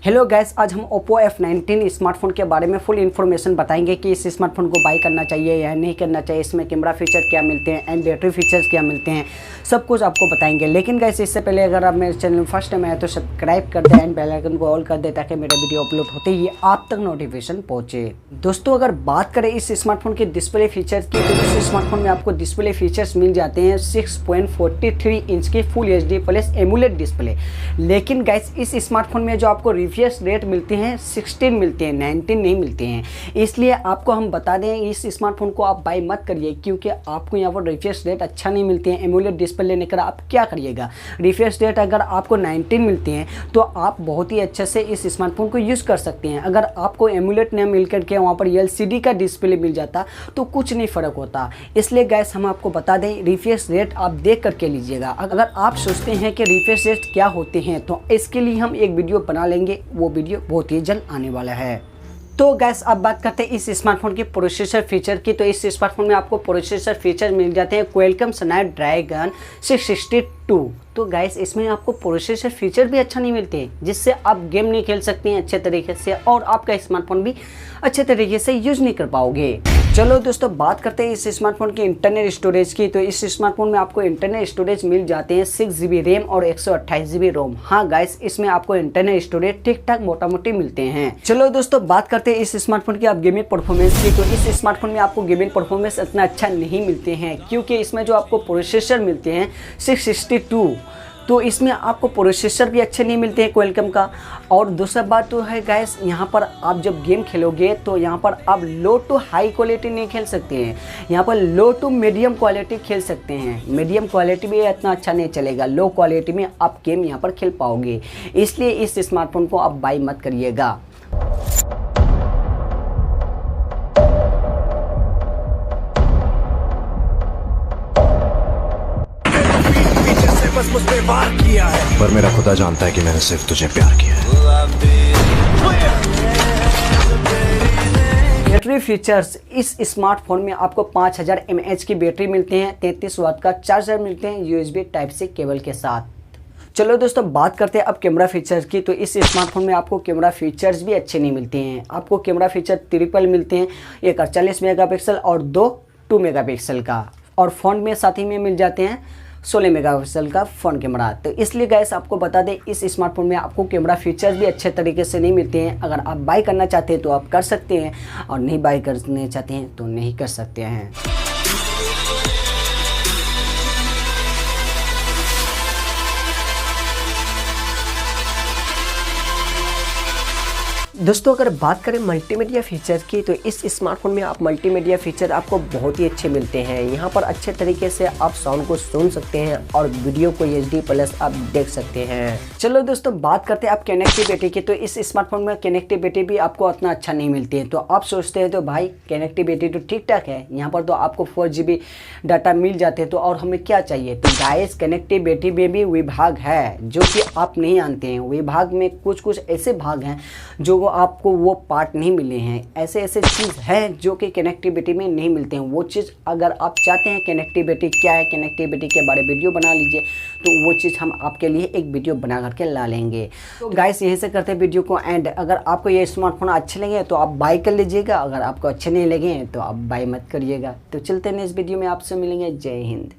Hello guys, आज हम OPPO F19 smartphone के बारे में फुल इन्फॉर्मेशन बताएंगे कि इस स्मार्टफोन को बाई करना चाहिए या नहीं करना चाहिए, इसमें कैमरा फीचर क्या मिलते हैं एंड बैटरी फीचर्स क्या मिलते हैं, सब कुछ आपको बताएंगे। लेकिन गैस इससे पहले अगर आप मेरे चैनल फर्स्ट टाइम आए तो सब्सक्राइब कर दें एंड बेल आइकन को ऑल कर दें ताकि मेरे वीडियो अपलोड होते ही आप तक नोटिफिकेशन पहुँचे। दोस्तों अगर बात करें इस स्मार्टफोन के डिस्प्ले फीचर्स की तो इस स्मार्टफोन में आपको डिस्प्ले फीचर्स मिल जाते हैं 6.43 इंच की full HD plus AMOLED display. लेकिन गैस इस स्मार्टफोन में जो आपको रिफ्रेश रेट मिलते हैं 16 मिलते हैं, 19 नहीं मिलते हैं। इसलिए आपको हम बता दें इस स्मार्टफोन को आप बाई मत करिए क्योंकि आपको यहाँ पर रिफ्रेश रेट अच्छा नहीं मिलते हैं। एमुलेट डिस्प्ले लेने कर आप क्या करिएगा, रिफ्रेश रेट अगर आपको 19 मिलते हैं तो आप बहुत ही अच्छे से इस स्मार्टफोन को यूज़ कर सकते हैं। अगर आपको एमुलेट न मिल करके वहाँ पर LCD का डिस्प्ले मिल जाता तो कुछ नहीं फ़र्क होता। इसलिए गैस हम आपको बता दें रिफ्रेश रेट आप देख करके लीजिएगा। अगर आप सोचते हैं कि रिफ्रेश रेट क्या होते हैं तो इसके लिए हम एक वीडियो बना लेंगे, वो वीडियो बहुत ही जल्द आने वाला है। तो गैस अब बात करते हैं इस स्मार्टफोन के प्रोसेसर फीचर की। तो इस स्मार्टफोन में आपको प्रोसेसर फीचर मिल जाते हैं क्वालकॉम स्नैपड्रैगन 662। तो गैस इसमें आपको प्रोसेसर फीचर भी अच्छा नहीं मिलते जिससे आप गेम नहीं खेल सकते हैं अच्छे तरीके से और आपका स्मार्टफोन भी अच्छे तरीके से यूज़ नहीं कर पाओगे। चलो दोस्तों बात करते हैं इस स्मार्टफोन की इंटरनल स्टोरेज की। तो इस स्मार्टफोन में आपको इंटरनल स्टोरेज मिल जाते हैं 6GB रैम और 128GB रोम। हाँ गाइस इसमें आपको इंटरनल स्टोरेज ठीक ठाक मोटा मोटी मिलते हैं। चलो दोस्तों बात करते हैं इस स्मार्टफोन की आप गेमिंग परफॉर्मेंस की। तो इस स्मार्टफोन में आपको गेमिंग परफॉर्मेंस इतना अच्छा नहीं मिलते हैं क्योंकि इसमें जो आपको प्रोसेसर मिलते हैं 662, तो इसमें आपको प्रोसेसर भी अच्छे नहीं मिलते हैं क्वालकॉम का। और दूसरा बात तो है गैस यहाँ पर आप जब गेम खेलोगे तो यहाँ पर आप लो टू हाई क्वालिटी नहीं खेल सकते हैं, यहाँ पर लो टू मीडियम क्वालिटी खेल सकते हैं। मीडियम क्वालिटी भी इतना अच्छा नहीं चलेगा, लो क्वालिटी में आप गेम यहाँ पर खेल पाओगे। इसलिए इस स्मार्टफोन को आप बाई मत करिएगा। मुझ पे वार किया है पर मेरा खुदा जानता है कि मैंने सिर्फ तुझे प्यार किया है। बैटरी फीचर्स इस स्मार्टफोन में आपको 5000 mAh की बैटरी मिलते हैं, 33 वाट का चार्जर मिलते हैं USB टाइप से केबल के साथ। चलो दोस्तों बात करते हैं अब कैमरा फीचर्स की। तो इस स्मार्टफोन में आपको कैमरा फीचर्स भी अच्छे नहीं मिलते हैं। आपको कैमरा फीचर ट्रिपल मिलते हैं, एक 48 मेगापिक्सल और 2 मेगापिक्सल का, और फ्रंट में साथ ही में मिल जाते हैं 16 मेगापिक्सल का फ्रंट कैमरा। तो इसलिए गैस आपको बता दें इस स्मार्टफोन में आपको कैमरा फीचर्स भी अच्छे तरीके से नहीं मिलते हैं। अगर आप बाई करना चाहते हैं तो आप कर सकते हैं और नहीं बाई करना चाहते हैं तो नहीं कर सकते हैं। दोस्तों अगर बात करें मल्टीमीडिया फीचर की तो इस स्मार्टफोन में आप मल्टीमीडिया फीचर आपको बहुत ही अच्छे मिलते हैं। यहाँ पर अच्छे तरीके से आप साउंड को सुन सकते हैं और वीडियो को HD प्लस आप देख सकते हैं। चलो दोस्तों बात करते हैं आप कनेक्टिविटी की। तो इस स्मार्टफोन में कनेक्टिविटी भी आपको उतना अच्छा नहीं मिलती है। तो आप सोचते हैं तो भाई कनेक्टिविटी तो ठीक ठाक है, यहाँ पर तो आपको 4GB डाटा मिल जाते हैं तो और हमें क्या चाहिए। तो गाइस कनेक्टिविटी में भी विभाग है जो कि आप नहीं जानते हैं। विभाग में कुछ ऐसे भाग हैं जो आपको वो पार्ट नहीं मिले हैं, ऐसे चीज़ है जो कि कनेक्टिविटी में नहीं मिलते हैं। वो चीज़ अगर आप चाहते हैं कनेक्टिविटी क्या है, कनेक्टिविटी के बारे में वीडियो बना लीजिए तो वो चीज़ हम आपके लिए एक वीडियो बना करके ला लेंगे। तो गाइस यहीं से करते हैं वीडियो को एंड। अगर आपको ये स्मार्टफोन अच्छे लगे तो आप बाई कर लीजिएगा, अगर आपको अच्छे नहीं लगे तो आप बाई मत करिएगा। तो चलते हैं इस वीडियो में, आपसे मिलेंगे। जय हिंद।